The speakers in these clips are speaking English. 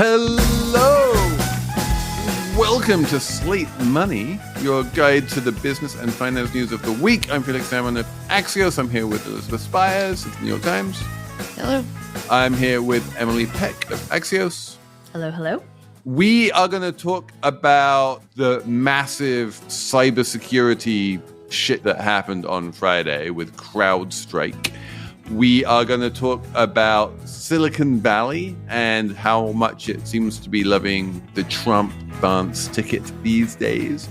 Hello! Welcome to Slate Money, your guide to the business and finance news of the week. I'm Felix Salmon of Axios. I'm here with Elizabeth Spiers of the New York Times. Hello. I'm here with Emily Peck of Axios. Hello, hello. We are going to talk about the massive cybersecurity shit that happened on Friday with CrowdStrike. We are going to talk about Silicon Valley and how much it seems to be loving the Trump Vance ticket these days.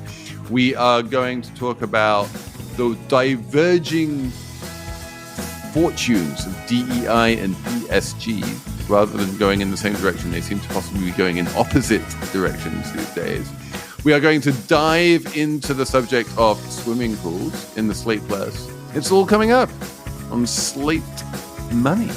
We are going to talk about the diverging fortunes of DEI and ESG. Rather than going in the same direction, they seem to possibly be going in opposite directions these days. We are going to dive into the subject of swimming pools in the Slate Plus. It's all coming up on Slate Money.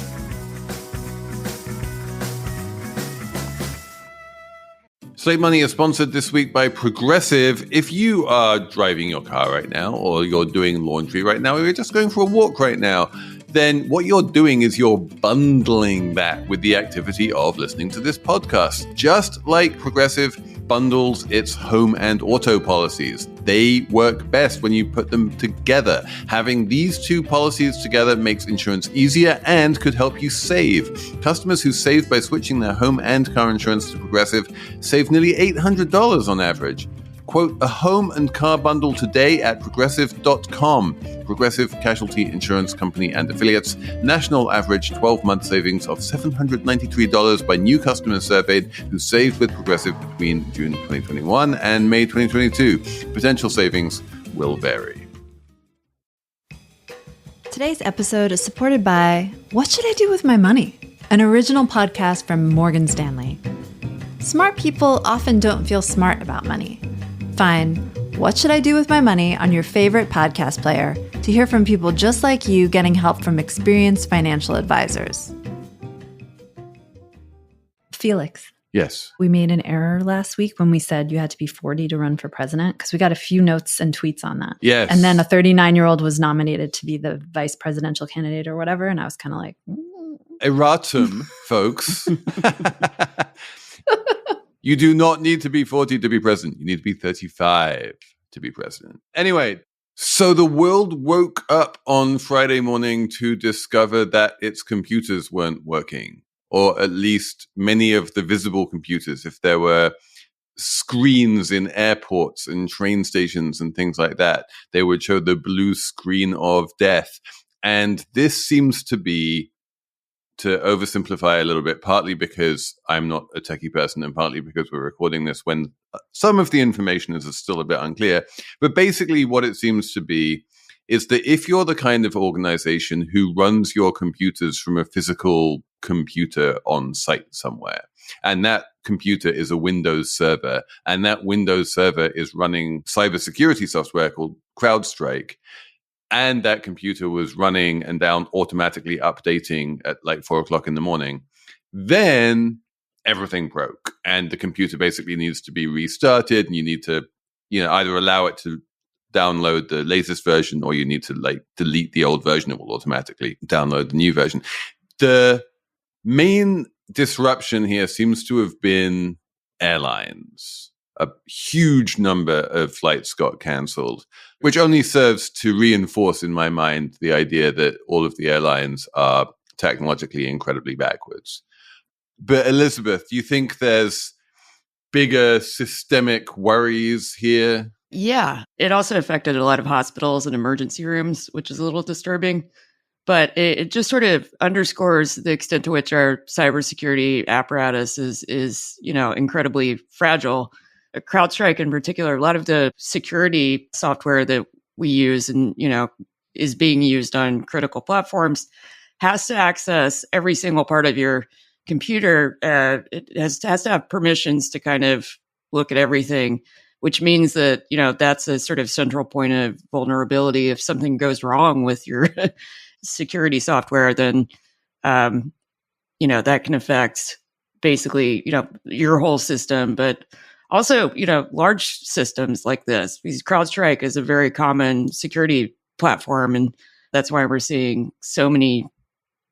Slate Money is sponsored this week by Progressive. If you are driving your car right now, or you're doing laundry right now, or you're just going for a walk right now, then what you're doing is you're bundling that with the activity of listening to this podcast. Just like Progressive bundles its home and auto policies. They work best when you put them together. Having these two policies together makes insurance easier and could help you save. Customers who save by switching their home and car insurance to Progressive save nearly $800 on average. Quote a home and car bundle today at progressive.com. Progressive Casualty Insurance Company and Affiliates. National average 12-month savings of $793 by new customers surveyed who saved with Progressive between June 2021 and May 2022. Potential savings will vary. Today's episode is supported by What Should I Do With My Money? An original podcast from Morgan Stanley. Smart people often don't feel smart about money. Find What Should I Do With My Money on your favorite podcast player to hear from people just like you getting help from experienced financial advisors. Felix. Yes. We made an error last week when we said you had to be 40 to run for president because we got a few notes and tweets on that. Yes. And then a 39-year-old was nominated to be the vice presidential candidate or whatever. And I was kind of like, Erratum, folks. You do not need to be 40 to be president. You need to be 35 to be president. Anyway, so the world woke up on Friday morning to discover that its computers weren't working, or at least many of the visible computers. If there were screens in airports and train stations and things like that, they would show the blue screen of death. And this seems to be, to oversimplify a little bit, partly because I'm not a techie person and partly because we're recording this when some of the information is still a bit unclear. But basically what it seems to be is that if you're the kind of organization who runs your computers from a physical computer on site somewhere, and that computer is a Windows server, and that Windows server is running cybersecurity software called CrowdStrike, and that computer was running and down automatically updating at like 4 o'clock in the morning, then everything broke. And the computer basically needs to be restarted. And you need to, either allow it to download the latest version, or you need to delete the old version. It will automatically download the new version. The main disruption here seems to have been airlines. A huge number of flights got cancelled, which only serves to reinforce in my mind the idea that all of the airlines are technologically incredibly backwards. But Elizabeth, do you think there's bigger systemic worries here? Yeah, it also affected a lot of hospitals and emergency rooms, which is a little disturbing. But it just sort of underscores the extent to which our cybersecurity apparatus is incredibly fragile. CrowdStrike in particular, a lot of the security software that we use and, is being used on critical platforms has to access every single part of your computer. It has to have permissions to kind of look at everything, which means that, that's a sort of central point of vulnerability. If something goes wrong with your security software, then, that can affect basically, your whole system. But also, large systems like this, because CrowdStrike is a very common security platform. And that's why we're seeing so many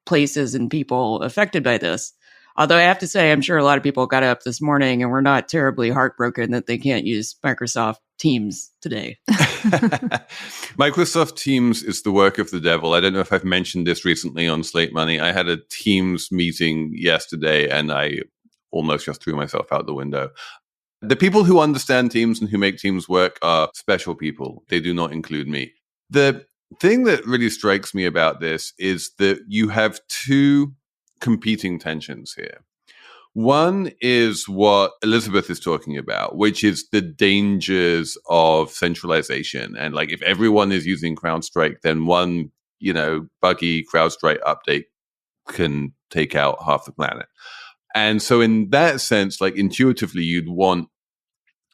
places and people affected by this. Although I have to say, I'm sure a lot of people got up this morning and were not terribly heartbroken that they can't use Microsoft Teams today. Microsoft Teams is the work of the devil. I don't know if I've mentioned this recently on Slate Money. I had a Teams meeting yesterday and I almost just threw myself out the window. The people who understand Teams and who make Teams work are special people. They do not include me. The thing that really strikes me about this is that you have two competing tensions here. One is what Elizabeth is talking about, which is the dangers of centralization. And like, if everyone is using CrowdStrike, then one, buggy CrowdStrike update can take out half the planet. And so in that sense, like intuitively, you'd want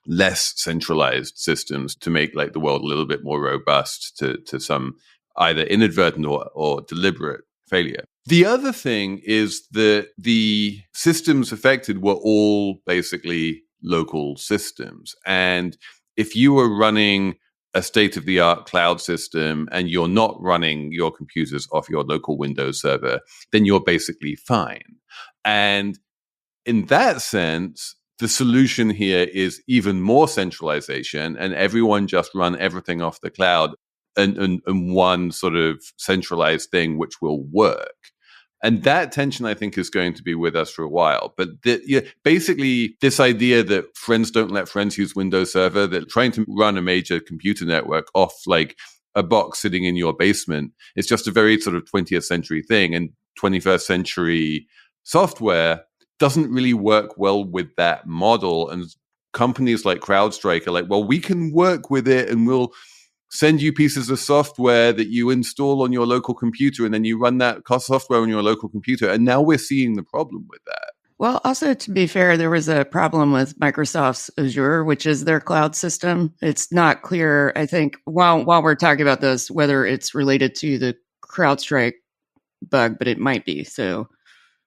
less centralized systems to make like the world a little bit more robust to some either inadvertent or deliberate failure. The other thing is that the systems affected were all basically local systems. And if you were running a state-of-the-art cloud system and you're not running your computers off your local Windows server, then you're basically fine. And in that sense, the solution here is even more centralization and everyone just run everything off the cloud and one sort of centralized thing which will work. And that tension, I think, is going to be with us for a while. But basically, this idea that friends don't let friends use Windows Server, that trying to run a major computer network off like a box sitting in your basement is just a very sort of 20th century thing. And 21st century software doesn't really work well with that model. And companies like CrowdStrike are like, well, we can work with it and we'll send you pieces of software that you install on your local computer, and then you run that software on your local computer. And now we're seeing the problem with that. Well, also, to be fair, there was a problem with Microsoft's Azure, which is their cloud system. It's not clear, I think, while we're talking about this, whether it's related to the CrowdStrike bug, but it might be. So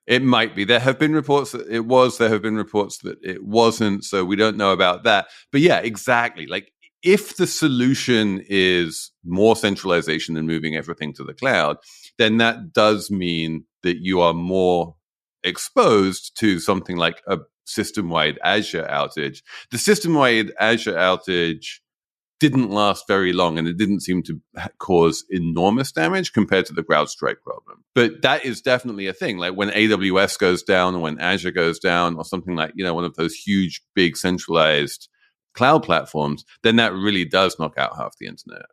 it might be. There have been reports that it was. There have been reports that it wasn't. So we don't know about that. But yeah, exactly. Like, if the solution is more centralization and moving everything to the cloud, then that does mean that you are more exposed to something like a system-wide Azure outage. The system-wide Azure outage didn't last very long, and it didn't seem to cause enormous damage compared to the CrowdStrike problem. But that is definitely a thing. Like when AWS goes down or when Azure goes down or something like, one of those huge, big centralized cloud platforms, then that really does knock out half the internet.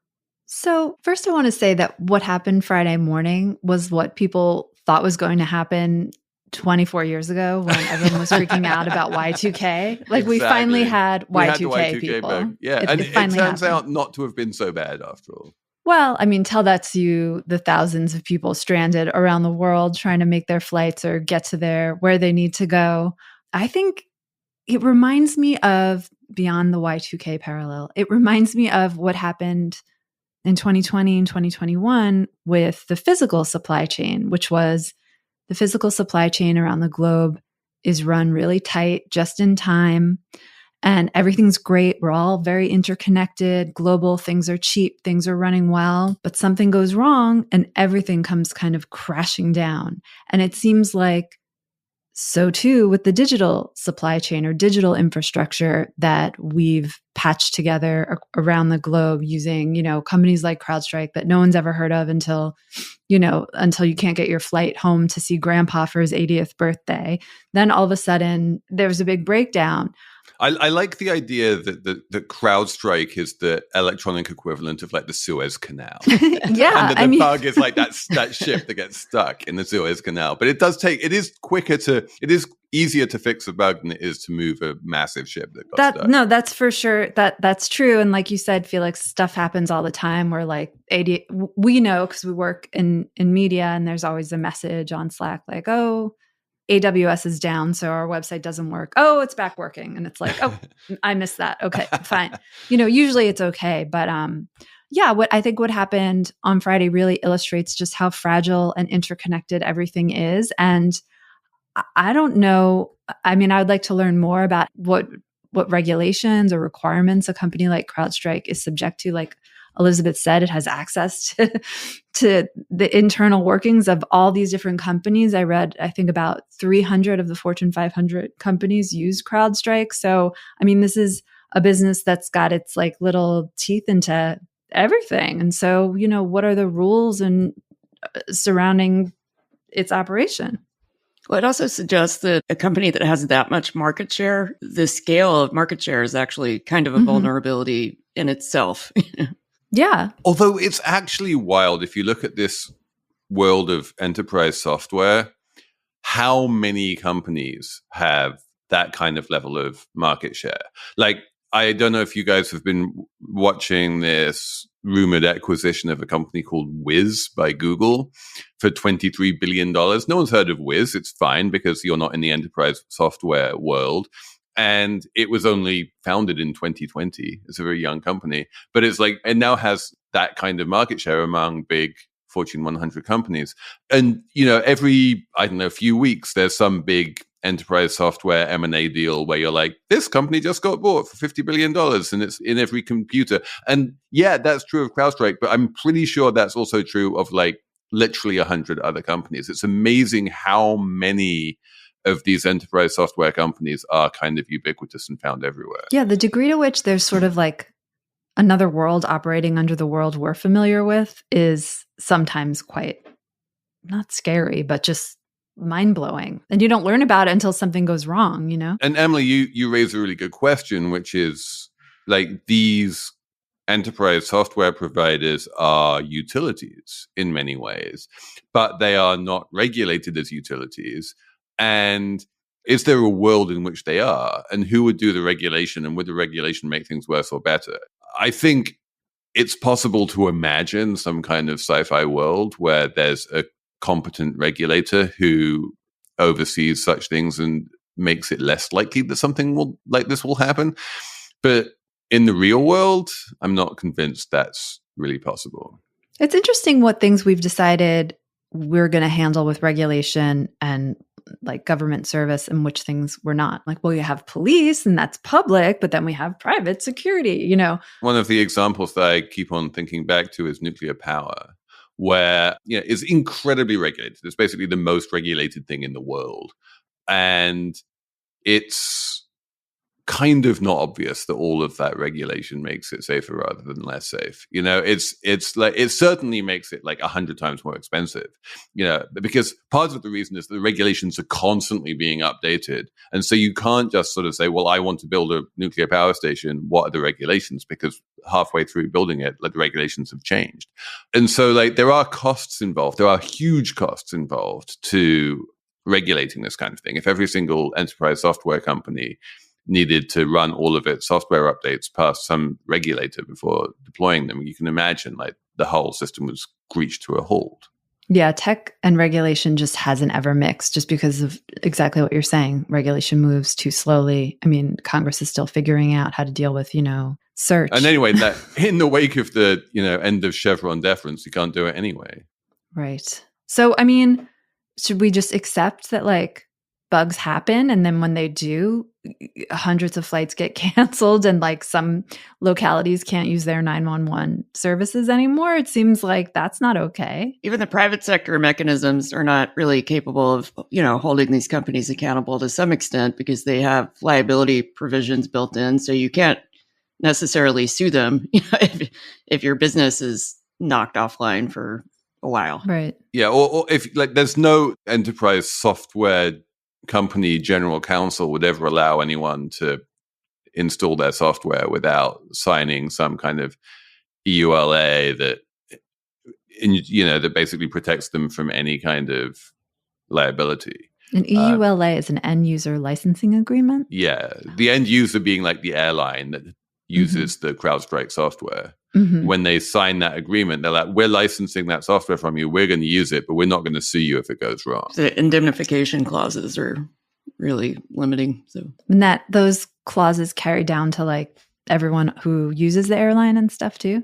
So first I want to say that what happened Friday morning was what people thought was going to happen 24 years ago when everyone was freaking out about Y2K. Like, exactly. We finally had Y2K people. Bug. Yeah, and it turns out not to have been so bad after all. Well, I mean, tell that to the thousands of people stranded around the world trying to make their flights or get to where they need to go. I think it reminds me of, beyond the Y2K parallel, it reminds me of what happened in 2020 and 2021 with the physical supply chain, which was the physical supply chain around the globe is run really tight, just in time, and everything's great. We're all very interconnected, global, things are cheap, things are running well, but something goes wrong and everything comes kind of crashing down. And it seems like so too with the digital supply chain or digital infrastructure that we've patched together around the globe using, companies like CrowdStrike that no one's ever heard of until you can't get your flight home to see grandpa for his 80th birthday. Then all of a sudden there's a big breakdown. I like the idea that CrowdStrike is the electronic equivalent of like the Suez Canal. Yeah. And the bug is like that ship that gets stuck in the Suez Canal. But it is easier to fix a bug than it is to move a massive ship that got stuck. No, that's for sure. That's true. And like you said, Felix, stuff happens all the time where like we know because we work in media and there's always a message on Slack like, oh, AWS is down, so our website doesn't work. Oh, it's back working. And it's like, oh, I missed that. Okay, fine. Usually it's okay. But what happened on Friday really illustrates just how fragile and interconnected everything is. And I don't know. I mean, I would like to learn more about what regulations or requirements a company like CrowdStrike is subject to. Like Elizabeth said, it has access to the internal workings of all these different companies. I read, I think about 300 of the Fortune 500 companies use CrowdStrike. So, I mean, this is a business that's got its like little teeth into everything. And so, what are the rules and surrounding its operation? Well, it also suggests that a company that has that much market share, the scale of market share is actually kind of a vulnerability in itself. Yeah. Although it's actually wild if you look at this world of enterprise software, how many companies have that kind of level of market share. Like, I don't know if you guys have been watching this rumored acquisition of a company called Wiz by Google for $23 billion. No one's heard of Wiz. It's fine because you're not in the enterprise software world. And it was only founded in 2020. It's a very young company, but it's like, it now has that kind of market share among big Fortune 100 companies. And, every, few weeks, there's some big enterprise software M&A deal where you're like, this company just got bought for $50 billion and it's in every computer. And yeah, that's true of CrowdStrike, but I'm pretty sure that's also true of like literally 100 other companies. It's amazing how many of these enterprise software companies are kind of ubiquitous and found everywhere. Yeah, the degree to which there's sort of like another world operating under the world we're familiar with is sometimes quite not scary, but just mind-blowing. And you don't learn about it until something goes wrong, And Emily, you raise a really good question, which is like these enterprise software providers are utilities in many ways, but they are not regulated as utilities. And is there a world in which they are? And who would do the regulation? And would the regulation make things worse or better? I think it's possible to imagine some kind of sci-fi world where there's a competent regulator who oversees such things and makes it less likely that something like this will happen. But in the real world, I'm not convinced that's really possible. It's interesting what things we've decided we're going to handle with regulation and like government service and which things we're not. Like, well, you have police and that's public, but then we have private security, One of the examples that I keep on thinking back to is nuclear power, where it's incredibly regulated. It's basically the most regulated thing in the world. And it's kind of not obvious that all of that regulation makes it safer rather than less safe. It's like, it certainly makes it like 100 times more expensive, because part of the reason is the regulations are constantly being updated. And so you can't just sort of say, well, I want to build a nuclear power station. What are the regulations? Because halfway through building it, like, the regulations have changed. And so like there are costs involved. There are huge costs involved to regulating this kind of thing. If every single enterprise software company needed to run all of its software updates past some regulator before deploying them, you can imagine like the whole system was screeched to a halt. Yeah, tech and regulation just hasn't ever mixed, just because of exactly what you're saying. Regulation moves too slowly. I mean, Congress is still figuring out how to deal with, search. And anyway, that in the wake of the, end of Chevron deference, you can't do it anyway. Right. So, I mean, should we just accept that like bugs happen, and then when they do, hundreds of flights get canceled and like some localities can't use their 911 services anymore? It seems like that's not okay. Even the private sector mechanisms are not really capable of, holding these companies accountable to some extent because they have liability provisions built in. So you can't necessarily sue them if your business is knocked offline for a while. Right. Yeah. Or if like there's no enterprise software company general counsel would ever allow anyone to install their software without signing some kind of EULA that basically protects them from any kind of liability. An EULA is an end user licensing agreement? Yeah. The end user being like the airline that uses the CrowdStrike software. When they sign that agreement, they're like, we're licensing that software from you. We're going to use it, but we're not going to sue you if it goes wrong. The indemnification clauses are really limiting. So, and those clauses carry down to like everyone who uses the airline and stuff too?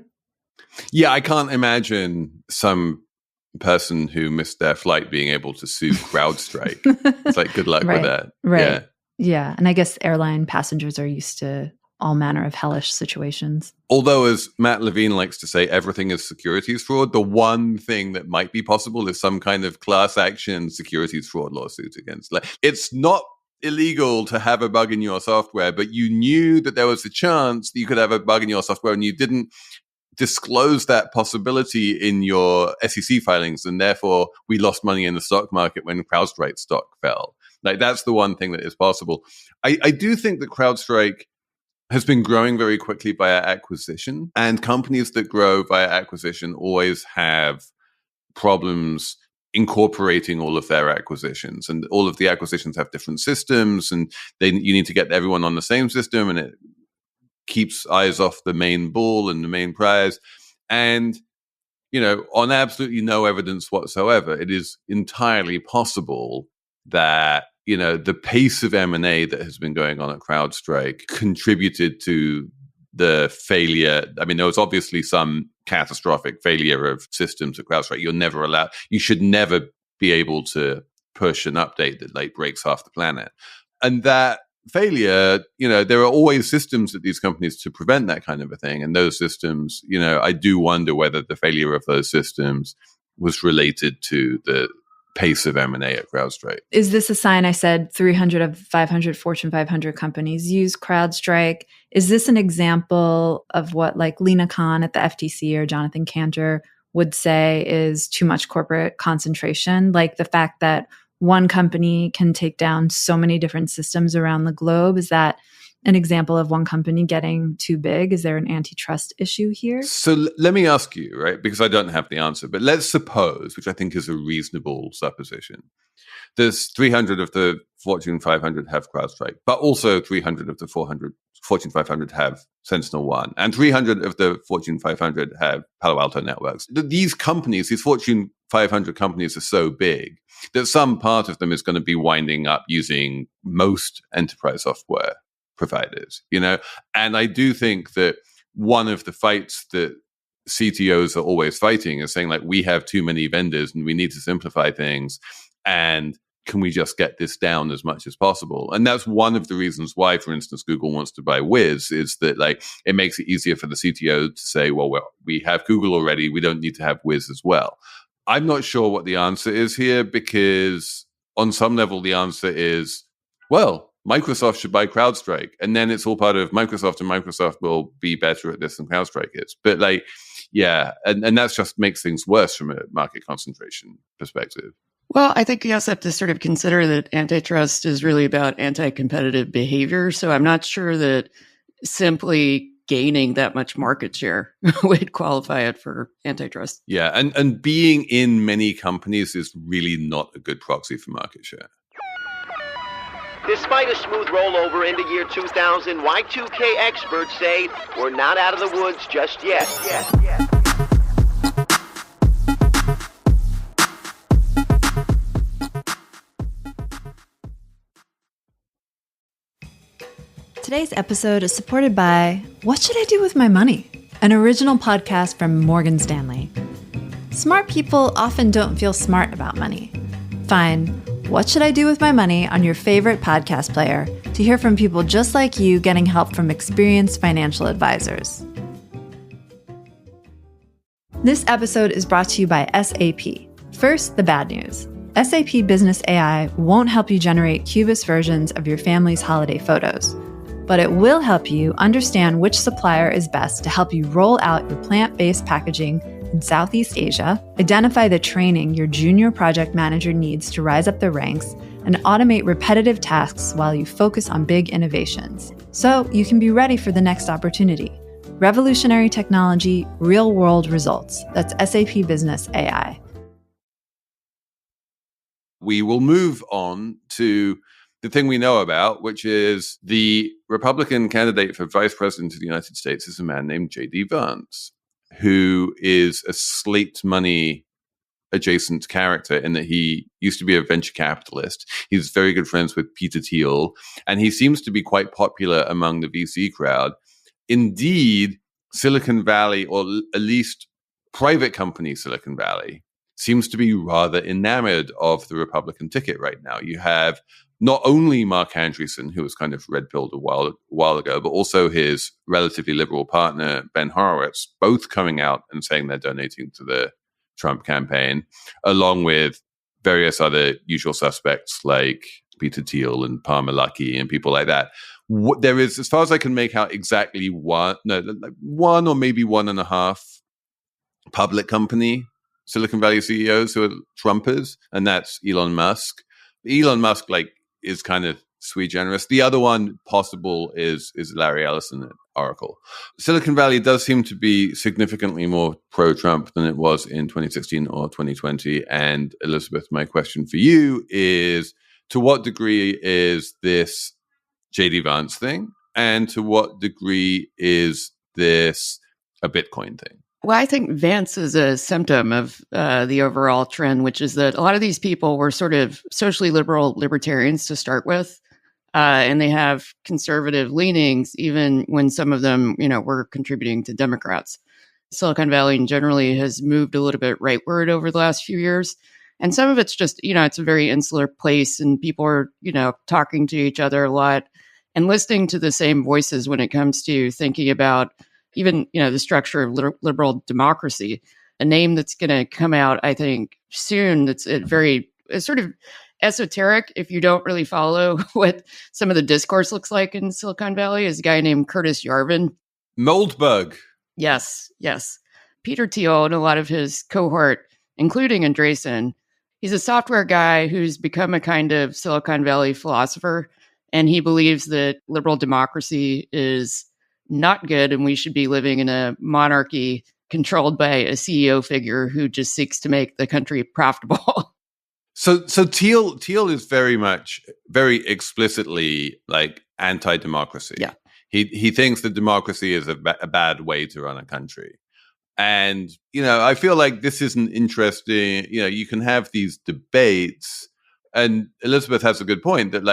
Yeah, I can't imagine some person who missed their flight being able to sue CrowdStrike. It's like, good luck with that. Right. Yeah. And I guess airline passengers are used to all manner of hellish situations. Although, as Matt Levine likes to say, everything is securities fraud. The one thing that might be possible is some kind of class action securities fraud lawsuit against. It's not illegal to have a bug in your software, but you knew that there was a chance that you could have a bug in your software and you didn't disclose that possibility in your SEC filings, and therefore we lost money in the stock market when CrowdStrike stock fell. That's the one thing that is possible. I do think that CrowdStrike has been growing very quickly via acquisition, and companies that grow via acquisition always have problems incorporating all of their acquisitions, and all of the acquisitions have different systems, and you need to get everyone on the same system, and it keeps eyes off the main ball and the main prize. And, on absolutely no evidence whatsoever, it is entirely possible that, the pace of M&A that has been going on at CrowdStrike contributed to the failure. I mean, there was obviously some catastrophic failure of systems at CrowdStrike. You should never be able to push an update that breaks half the planet. And that failure, there are always systems at these companies to prevent that kind of a thing. And those systems, I do wonder whether the failure of those systems was related to the pace of M&A at CrowdStrike. Is this a sign? I said 300 of 500 Fortune 500 companies use CrowdStrike. Is this an example of what Lena Khan at the FTC or Jonathan Cantor would say is too much corporate concentration? Like the fact that one company can take down so many different systems around the globe? Is that an example of one company getting too big? Is there an antitrust issue here? So let me ask you, right, because I don't have the answer, but let's suppose, which I think is a reasonable supposition, there's 300 of the Fortune 500 have CrowdStrike, but also 300 of the Fortune 500 have SentinelOne, and 300 of the Fortune 500 have Palo Alto Networks. These companies, these Fortune 500 companies are so big that some part of them is going to be winding up using most enterprise software providers, and I do think that one of the fights that CTOs are always fighting is saying we have too many vendors and we need to simplify things, and can we just get this down as much as possible? And that's one of the reasons why, for instance, Google wants to buy Wiz, is that it makes it easier for the CTO to say, well, we have Google already, we don't need to have Wiz as well. I'm not sure what the answer is here, because on some level the answer is, well, Microsoft should buy CrowdStrike, and then it's all part of Microsoft, and Microsoft will be better at this than CrowdStrike is. But and that just makes things worse from a market concentration perspective. Well, I think you also have to sort of consider that antitrust is really about anti-competitive behavior. So I'm not sure that simply gaining that much market share would qualify it for antitrust. Yeah, and being in many companies is really not a good proxy for market share. Despite a smooth rollover into year 2000, Y2K experts say we're not out of the woods just yet. Today's episode is supported by What Should I Do With My Money? An original podcast from Morgan Stanley. Smart people often don't feel smart about money. Find What Should I Do With My Money on your favorite podcast player to hear from people just like you getting help from experienced financial advisors. This episode is brought to you by SAP. First, the bad news. SAP Business AI won't help you generate cubist versions of your family's holiday photos, but it will help you understand which supplier is best to help you roll out your plant-based packaging in Southeast Asia, identify the training your junior project manager needs to rise up the ranks, and automate repetitive tasks while you focus on big innovations, so you can be ready for the next opportunity. Revolutionary technology, real-world results. That's SAP Business AI. We will move on to the thing we know about, which is the Republican candidate for vice president of the United States is a man named J.D. Vance, who is a Slate Money adjacent character in that he used to be a venture capitalist. He's very good friends with Peter Thiel, and he seems to be quite popular among the VC crowd. Indeed, Silicon Valley, or at least private company Silicon Valley, seems to be rather enamored of the Republican ticket right now. You have not only Mark Andreessen, who was kind of red-pilled a while ago, but also his relatively liberal partner, Ben Horowitz, both coming out and saying they're donating to the Trump campaign, along with various other usual suspects like Peter Thiel and Palmer Luckey and people like that. There is, as far as I can make out, exactly one or maybe 1.5 public company Silicon Valley CEOs who are Trumpers, and that's Elon Musk. Elon Musk, is kind of sui generis. The other one possible is Larry Ellison at Oracle. Silicon Valley does seem to be significantly more pro-Trump than it was in 2016 or 2020. And Elizabeth, my question for you is, to what degree is this J.D. Vance thing? And to what degree is this a Bitcoin thing? Well, I think Vance is a symptom of the overall trend, which is that a lot of these people were sort of socially liberal libertarians to start with, and they have conservative leanings, even when some of them, were contributing to Democrats. Silicon Valley generally has moved a little bit rightward over the last few years. And some of it's just, it's a very insular place, and people are, talking to each other a lot and listening to the same voices when it comes to thinking about even, the structure of liberal democracy. A name that's going to come out, I think, soon that's it's sort of esoteric if you don't really follow what some of the discourse looks like in Silicon Valley, is a guy named Curtis Yarvin. Moldbug. Yes. Peter Thiel and a lot of his cohort, including Andreessen, he's a software guy who's become a kind of Silicon Valley philosopher, and he believes that liberal democracy is not good, and we should be living in a monarchy controlled by a CEO figure who just seeks to make the country profitable. So Thiel is very explicitly anti-democracy. Yeah. He thinks that democracy is a bad way to run a country. And, I feel like this is an interesting, you can have these debates, and Elizabeth has a good point that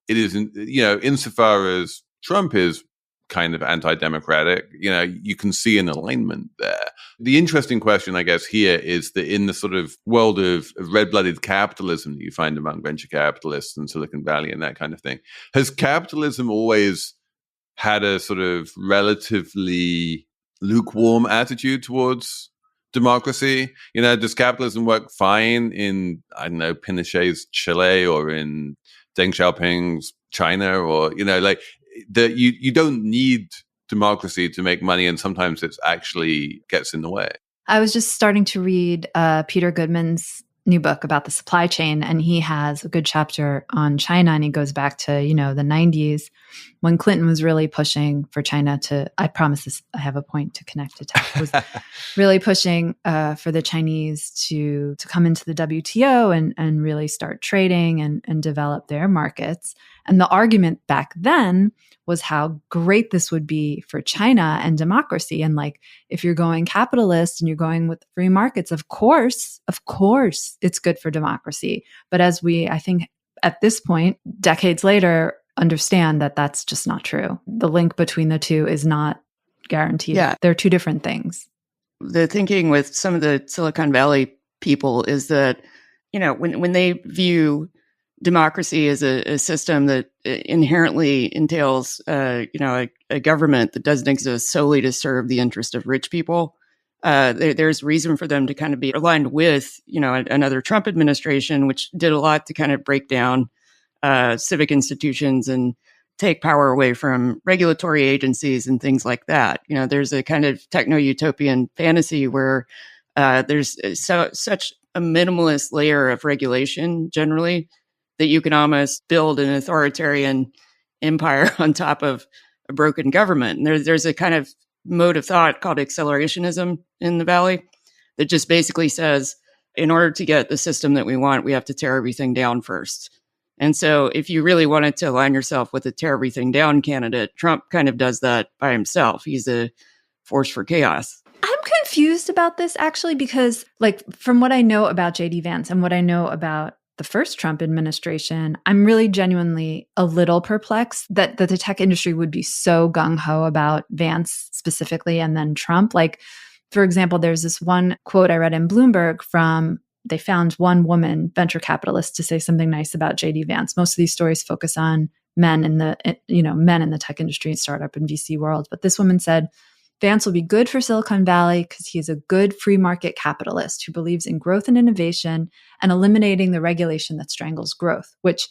it isn't, insofar as Trump is kind of anti-democratic, you can see an alignment there. The interesting question, I guess, here is that in the sort of world of red-blooded capitalism that you find among venture capitalists in Silicon Valley and that kind of thing, has capitalism always had a sort of relatively lukewarm attitude towards democracy? Does capitalism work fine in, I don't know, Pinochet's Chile or in Deng Xiaoping's China, or, that you don't need democracy to make money, and sometimes it actually gets in the way. I was just starting to read Peter Goodman's new book about the supply chain, and he has a good chapter on China, and he goes back to, the 90s when Clinton was really pushing for China to, I promise this, I have a point to connect to tech, was really pushing for the Chinese to come into the WTO and really start trading and develop their markets. And the argument back then was how great this would be for China and democracy. And if you're going capitalist and you're going with free markets, of course, it's good for democracy. But as we, I think at this point, decades later, understand that that's just not true. The link between the two is not guaranteed. Yeah. They're two different things. The thinking with some of the Silicon Valley people is that, when they view democracy as a system that inherently entails, a government that doesn't exist solely to serve the interest of rich people, there's reason for them to kind of be aligned with, another Trump administration, which did a lot to kind of break down civic institutions and take power away from regulatory agencies and things like that. There's a kind of techno-utopian fantasy where there's such a minimalist layer of regulation generally that you can almost build an authoritarian empire on top of a broken government. And there's a kind of mode of thought called accelerationism in the Valley that just basically says, in order to get the system that we want, we have to tear everything down first. And so if you really wanted to align yourself with a tear everything down candidate, Trump kind of does that by himself. He's a force for chaos. I'm confused about this actually, because from what I know about J.D. Vance and what I know about the first Trump administration, I'm really genuinely a little perplexed that the tech industry would be so gung-ho about Vance specifically and then Trump. For example, there's this one quote I read in Bloomberg from they found one woman venture capitalist to say something nice about J.D. Vance. Most of these stories focus on men in the tech industry, startup and VC world. But this woman said, Vance will be good for Silicon Valley because he is a good free market capitalist who believes in growth and innovation and eliminating the regulation that strangles growth, which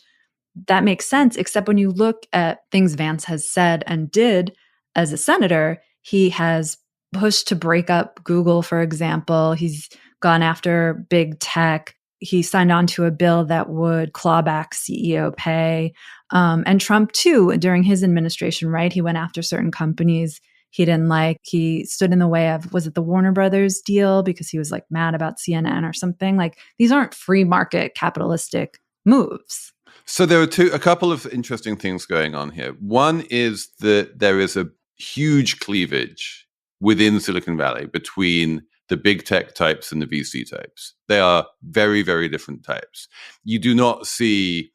that makes sense, except when you look at things Vance has said and did as a senator, he has pushed to break up Google, for example. He's gone after big tech. He signed on to a bill that would claw back CEO pay. And Trump, too, during his administration, right? He went after certain companies he didn't like. He stood in the way of, was it the Warner Brothers deal? Because he was like mad about CNN or something. Like, these aren't free market capitalistic moves. So there are a couple of interesting things going on here. One is that there is a huge cleavage within Silicon Valley between the big tech types and the VC types. They are very, very different types. You do not see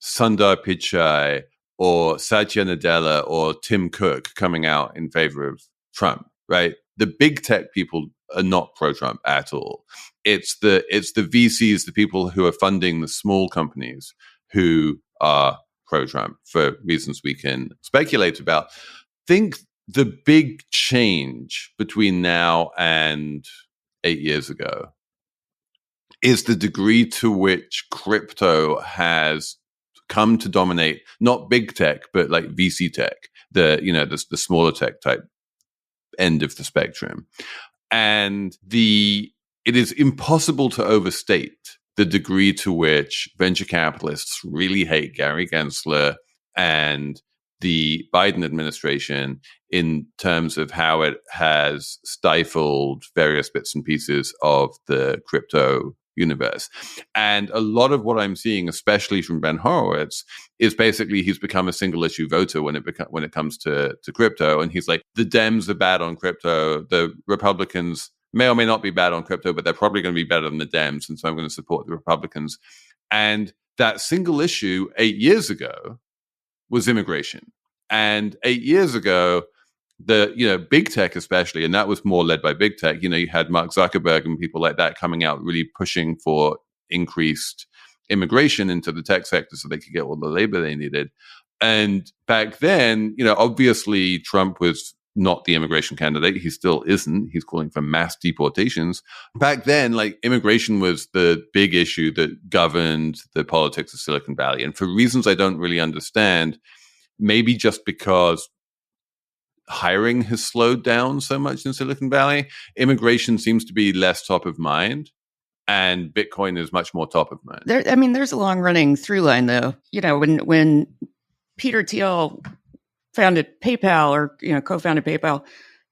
Sundar Pichai or Satya Nadella or Tim Cook coming out in favor of Trump, right? The big tech people are not pro-Trump at all. It's the VCs, the people who are funding the small companies, who are pro-Trump for reasons we can speculate about. Think the big change between now and 8 years ago is the degree to which crypto has come to dominate not big tech, but like VC tech, the smaller tech type end of the spectrum. And it is impossible to overstate the degree to which venture capitalists really hate Gary Gensler and the Biden administration in terms of how it has stifled various bits and pieces of the crypto universe. And a lot of what I'm seeing, especially from Ben Horowitz, is basically he's become a single issue voter when it comes to crypto. And he's like, the Dems are bad on crypto. The Republicans may or may not be bad on crypto, but they're probably going to be better than the Dems. And so I'm going to support the Republicans. And that single issue 8 years ago was immigration. And 8 years ago, big tech especially, and that was more led by big tech, you had Mark Zuckerberg and people like that coming out really pushing for increased immigration into the tech sector so they could get all the labor they needed. And back then, obviously Trump was not the immigration candidate. He still isn't. He's calling for mass deportations. Back then, like, immigration was the big issue that governed the politics of Silicon Valley. And for reasons I don't really understand, maybe just because hiring has slowed down so much in Silicon Valley, immigration seems to be less top of mind, and Bitcoin is much more top of mind. There's a long running through line, though. When Peter Thiel founded PayPal or co-founded PayPal,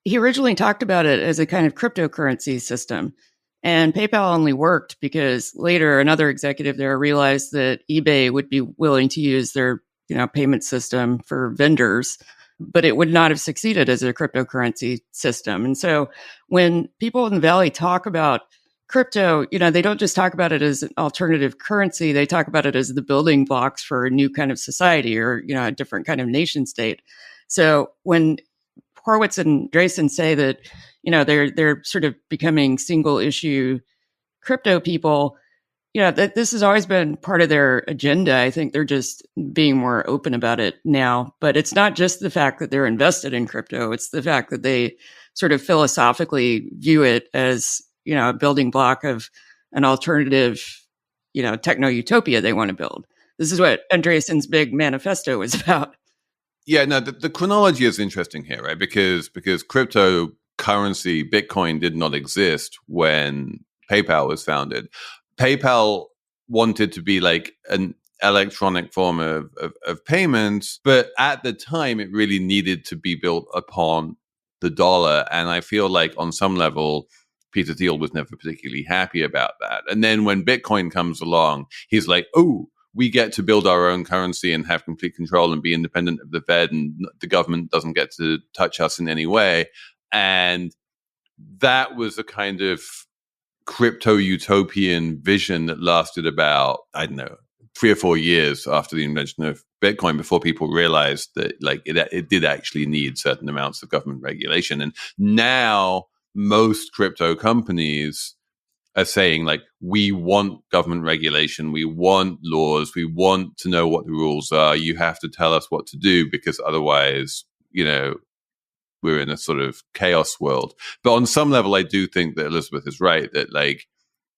he originally talked about it as a kind of cryptocurrency system. And PayPal only worked because later another executive there realized that eBay would be willing to use their payment system for vendors, but it would not have succeeded as a cryptocurrency system. And so when people in the Valley talk about crypto, they don't just talk about it as an alternative currency. They talk about it as the building blocks for a new kind of society or, a different kind of nation state. So when Horowitz and Andreessen say that, they're sort of becoming single issue crypto people, that this has always been part of their agenda. I think they're just being more open about it now. But it's not just the fact that they're invested in crypto. It's the fact that they sort of philosophically view it as, a building block of an alternative, techno-utopia they want to build. This is what Andreessen's big manifesto is about. Yeah, no, the chronology is interesting here, right? Because cryptocurrency, Bitcoin, did not exist when PayPal was founded. PayPal wanted to be like an electronic form of payments, but at the time it really needed to be built upon the dollar. And I feel like on some level, Peter Thiel was never particularly happy about that. And then when Bitcoin comes along, he's like, oh, we get to build our own currency and have complete control and be independent of the Fed, and the government doesn't get to touch us in any way. And that was a kind of crypto-utopian vision that lasted about, 3 or 4 years after the invention of Bitcoin, before people realized that it did actually need certain amounts of government regulation. And now most crypto companies are saying, like, we want government regulation, we want laws, we want to know what the rules are. You have to tell us what to do, because otherwise, we're in a sort of chaos world. But on some level, I do think that Elizabeth is right, that like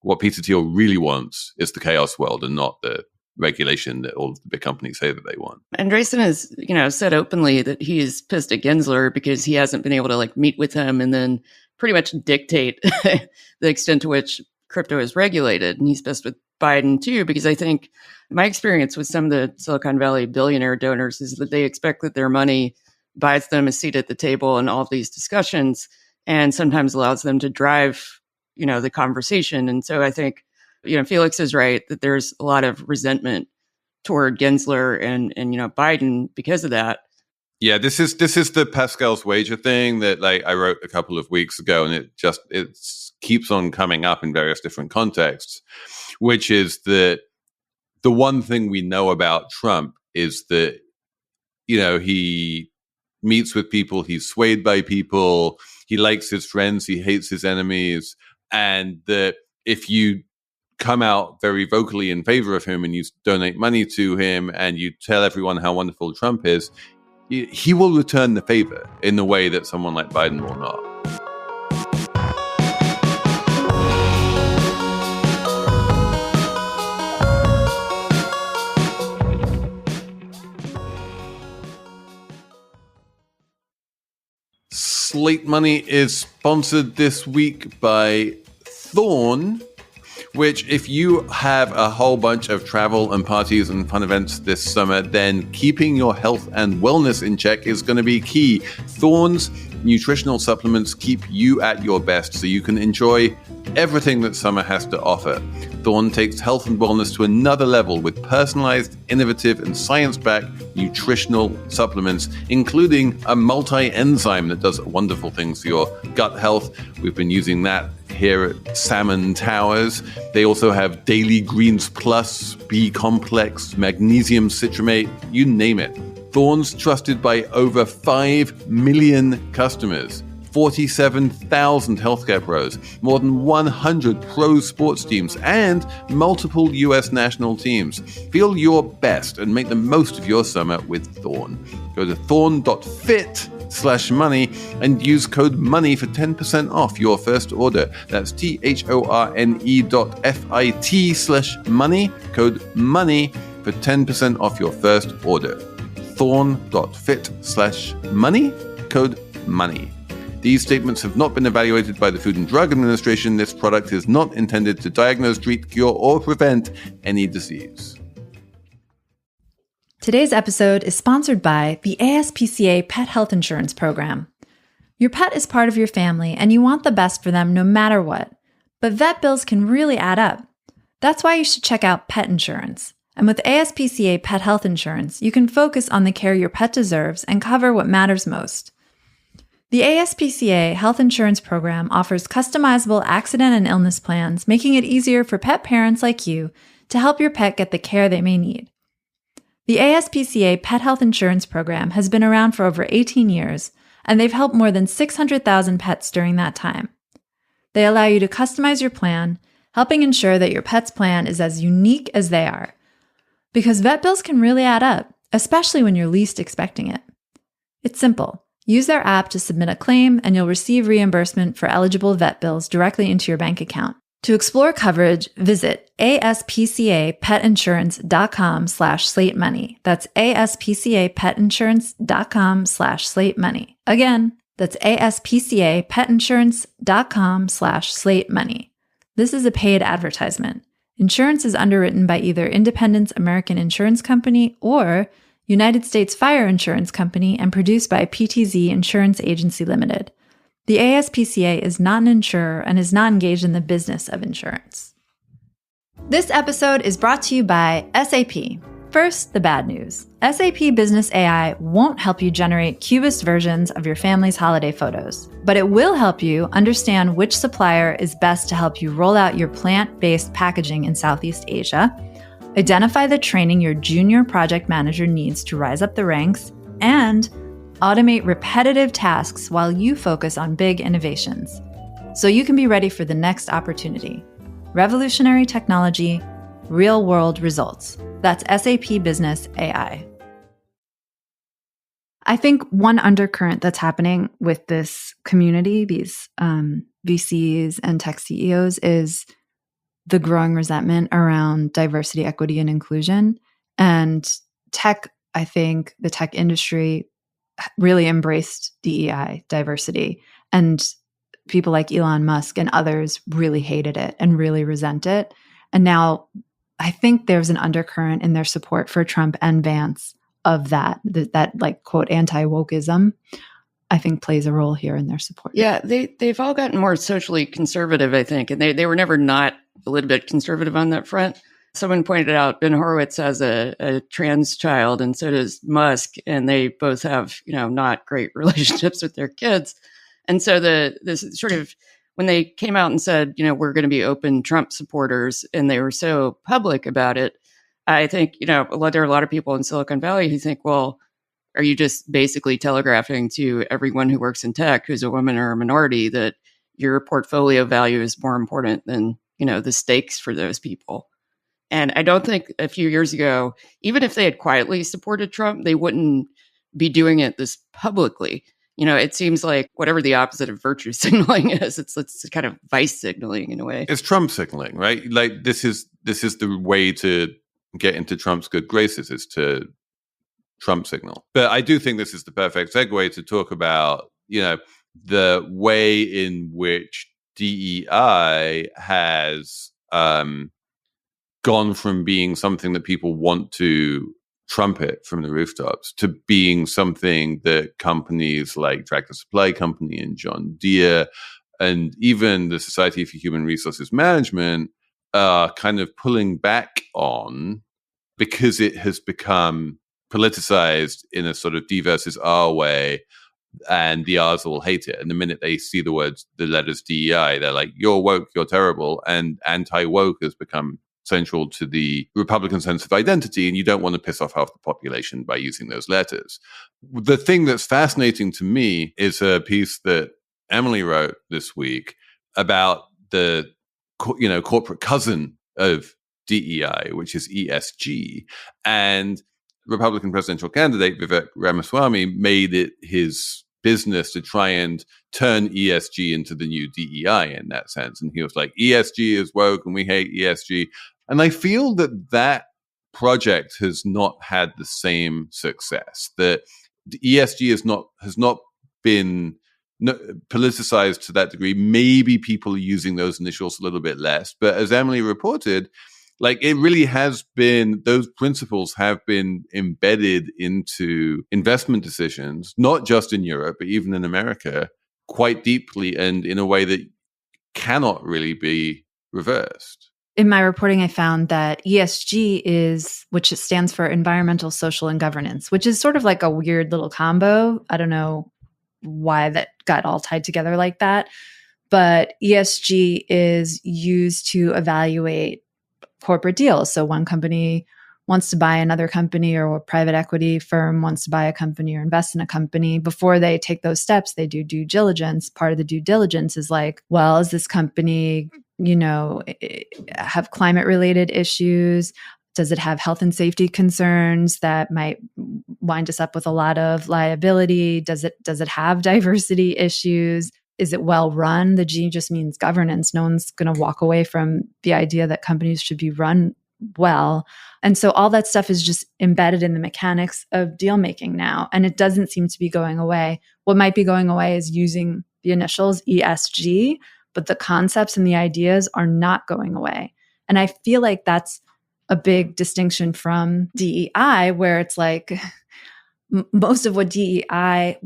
what Peter Thiel really wants is the chaos world and not the regulation that all of the big companies say that they want. Andreessen has, said openly that he's pissed at Gensler because he hasn't been able to like meet with him and then pretty much dictate the extent to which crypto is regulated. And he's pissed with Biden too, because I think my experience with some of the Silicon Valley billionaire donors is that they expect that their money buys them a seat at the table in all of these discussions and sometimes allows them to drive, the conversation. And so I think, Felix is right that there's a lot of resentment toward Gensler and Biden because of that. Yeah, this is the Pascal's wager thing that like I wrote a couple of weeks ago, and it keeps on coming up in various different contexts, which is that the one thing we know about Trump is that, he meets with people, he's swayed by people, he likes his friends, he hates his enemies, and that if you come out very vocally in favor of him and you donate money to him and you tell everyone how wonderful Trump is, he will return the favor in the way that someone like Biden will not. Slate Money is sponsored this week by Thorn, which if you have a whole bunch of travel and parties and fun events this summer, then keeping your health and wellness in check is going to be key. Thorn's nutritional supplements keep you at your best so you can enjoy everything that summer has to offer. Thorn takes health and wellness to another level with personalized, innovative, and science-backed nutritional supplements, including a multi-enzyme that does wonderful things for your gut health. We've been using that here at Salmon Towers. They also have Daily Greens Plus, B Complex, Magnesium Citramate, you name it. Thorn's trusted by over 5 million customers, 47,000 healthcare pros, more than 100 pro sports teams, and multiple U.S. national teams. Feel your best and make the most of your summer with Thorn. Go to thorn.fit/money and use code MONEY for 10% off your first order. That's THORNE.FIT/money, code MONEY for 10% off your first order. Thorn.fit/money, code MONEY. These statements have not been evaluated by the Food and Drug Administration. This product is not intended to diagnose, treat, cure, or prevent any disease. Today's episode is sponsored by the ASPCA Pet Health Insurance Program. Your pet is part of your family, and you want the best for them no matter what. But vet bills can really add up. That's why you should check out pet insurance. And with ASPCA Pet Health Insurance, you can focus on the care your pet deserves and cover what matters most. The ASPCA Health Insurance Program offers customizable accident and illness plans, making it easier for pet parents like you to help your pet get the care they may need. The ASPCA Pet Health Insurance Program has been around for over 18 years, and they've helped more than 600,000 pets during that time. They allow you to customize your plan, helping ensure that your pet's plan is as unique as they are. Because vet bills can really add up, especially when you're least expecting it. It's simple. Use their app to submit a claim, and you'll receive reimbursement for eligible vet bills directly into your bank account. To explore coverage, visit aspcapetinsurance.com/slatemoney. That's aspcapetinsurance.com/slatemoney. Again, that's aspcapetinsurance.com/slatemoney. This is a paid advertisement. Insurance is underwritten by either Independence American Insurance Company or United States Fire Insurance Company and produced by PTZ Insurance Agency Limited. The ASPCA is not an insurer and is not engaged in the business of insurance. This episode is brought to you by SAP. First, the bad news. SAP Business AI won't help you generate cubist versions of your family's holiday photos, but it will help you understand which supplier is best to help you roll out your plant-based packaging in Southeast Asia, identify the training your junior project manager needs to rise up the ranks, and automate repetitive tasks while you focus on big innovations, so you can be ready for the next opportunity. Revolutionary technology, real-world results. That's SAP Business AI. I think one undercurrent that's happening with this community, these VCs and tech CEOs, is the growing resentment around diversity, equity, and inclusion. And tech, I think the tech industry really embraced DEI, diversity. And people like Elon Musk and others really hated it and really resent it. And now I think there's an undercurrent in their support for Trump and Vance of that like, quote, anti-wokeism, I think plays a role here in their support. Yeah, they've all gotten more socially conservative, I think. And they were never not a little bit conservative on that front. Someone pointed out Ben Horowitz has a trans child, and so does Musk, and they both have, not great relationships with their kids. And so this sort of, when they came out and said, we're going to be open Trump supporters, and they were so public about it, I think, there are a lot of people in Silicon Valley who think, well, are you just basically telegraphing to everyone who works in tech who's a woman or a minority that your portfolio value is more important than, the stakes for those people? And I don't think a few years ago, even if they had quietly supported Trump, they wouldn't be doing it this publicly. It seems like whatever the opposite of virtue signaling is, it's kind of vice signaling in a way. It's Trump signaling, right? Like this is the way to get into Trump's good graces, is to Trump signal. But I do think this is the perfect segue to talk about, the way in which DEI has gone from being something that people want to trumpet from the rooftops to being something that companies like Tractor Supply Company and John Deere and even the Society for Human Resources Management are kind of pulling back on, because it has become politicized in a sort of D versus R way, and the R's will hate it. And the minute they see the letters DEI, they're like, you're woke, you're terrible. And anti-woke has become central to the Republican sense of identity, and you don't want to piss off half the population by using those letters. The thing that's fascinating to me is a piece that Emily wrote this week about the corporate cousin of DEI, which is ESG. And Republican presidential candidate Vivek Ramaswamy made it his business to try and turn ESG into the new DEI in that sense. And he was like, ESG is woke and we hate ESG. And I feel that project has not had the same success. That ESG has not been politicized to that degree. Maybe people are using those initials a little bit less. But as Emily reported, like it really has been, those principles have been embedded into investment decisions, not just in Europe, but even in America, quite deeply and in a way that cannot really be reversed. In my reporting, I found that ESG which stands for environmental, social, and governance, which is sort of like a weird little combo. I don't know why that got all tied together like that. But ESG is used to evaluate corporate deals. So one company wants to buy another company, or a private equity firm wants to buy a company or invest in a company. Before they take those steps, they do due diligence. Part of the due diligence is like, well, is this company, have climate related issues? Does it have health and safety concerns that might wind us up with a lot of liability? Does it have diversity issues? Is it well run? The G just means governance. No one's going to walk away from the idea that companies should be run well. And so all that stuff is just embedded in the mechanics of deal making now. And it doesn't seem to be going away. What might be going away is using the initials ESG, but the concepts and the ideas are not going away. And I feel like that's a big distinction from DEI, where it's like, most of what DEI,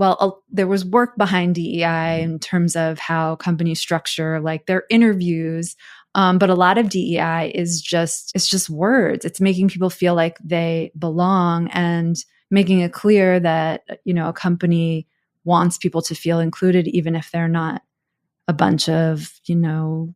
there was work behind DEI in terms of how companies structure like their interviews. But a lot of DEI it's just words. It's making people feel like they belong and making it clear that, a company wants people to feel included, even if they're not a bunch of,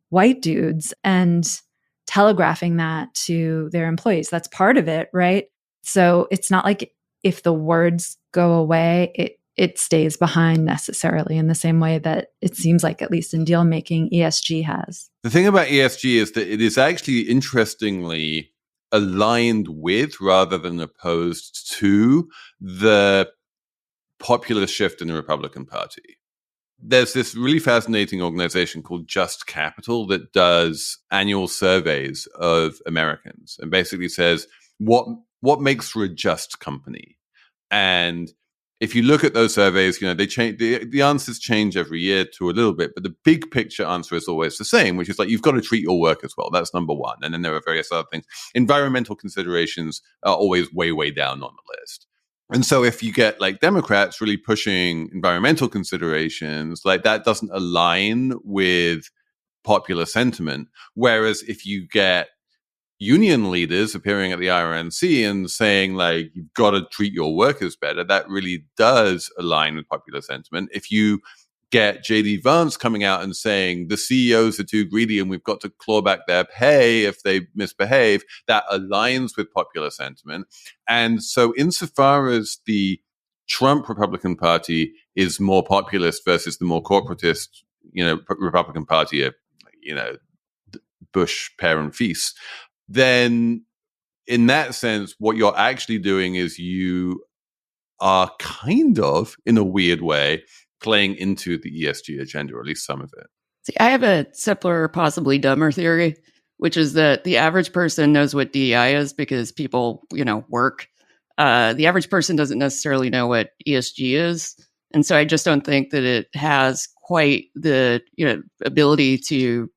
white dudes, and telegraphing that to their employees. That's part of it, right? So it's not like if the words go away, it stays behind necessarily in the same way that it seems like, at least in deal making, ESG has. The thing about ESG is that it is actually interestingly aligned with rather than opposed to the populist shift in the Republican Party. There's this really fascinating organization called Just Capital that does annual surveys of Americans and basically says what makes for a just company. And if you look at those surveys, they change. The answers change every year to a little bit, but the big picture answer is always the same, which is like you've got to treat your workers well. That's number one, and then there are various other things. Environmental considerations are always way, way down on the list. And so if you get like Democrats really pushing environmental considerations, like that doesn't align with popular sentiment. Whereas if you get union leaders appearing at the RNC and saying like, you've got to treat your workers better, that really does align with popular sentiment. If you get J.D. Vance coming out and saying the CEOs are too greedy and we've got to claw back their pay if they misbehave, that aligns with popular sentiment. And so insofar as the Trump Republican Party is more populist versus the more corporatist, Republican Party of, Bush, Pear and Feast, then in that sense, what you're actually doing is you are kind of, in a weird way, playing into the ESG agenda, or at least some of it. See, I have a simpler, possibly dumber theory, which is that the average person knows what DEI is because people, work. The average person doesn't necessarily know what ESG is. And so I just don't think that it has quite the, ability to,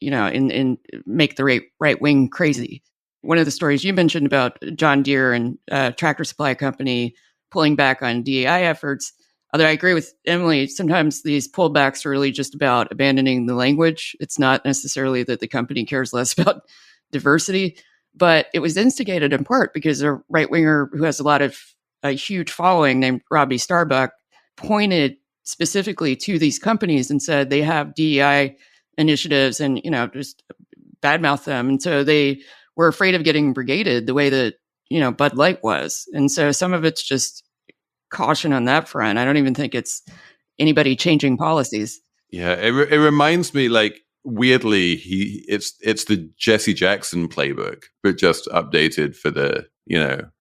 and make the right wing crazy. One of the stories you mentioned about John Deere and Tractor Supply Company pulling back on DEI efforts, although I agree with Emily, sometimes these pullbacks are really just about abandoning the language. It's not necessarily that the company cares less about diversity, but it was instigated in part because a right-winger who has a huge following named Robbie Starbuck pointed specifically to these companies and said they have DEI initiatives and, just badmouth them. And so they were afraid of getting brigaded the way that, Bud Light was. And so some of it's just caution on that front. I don't even think it's anybody changing policies. Yeah, it reminds me, like, weirdly, it's the Jesse Jackson playbook, but just updated for the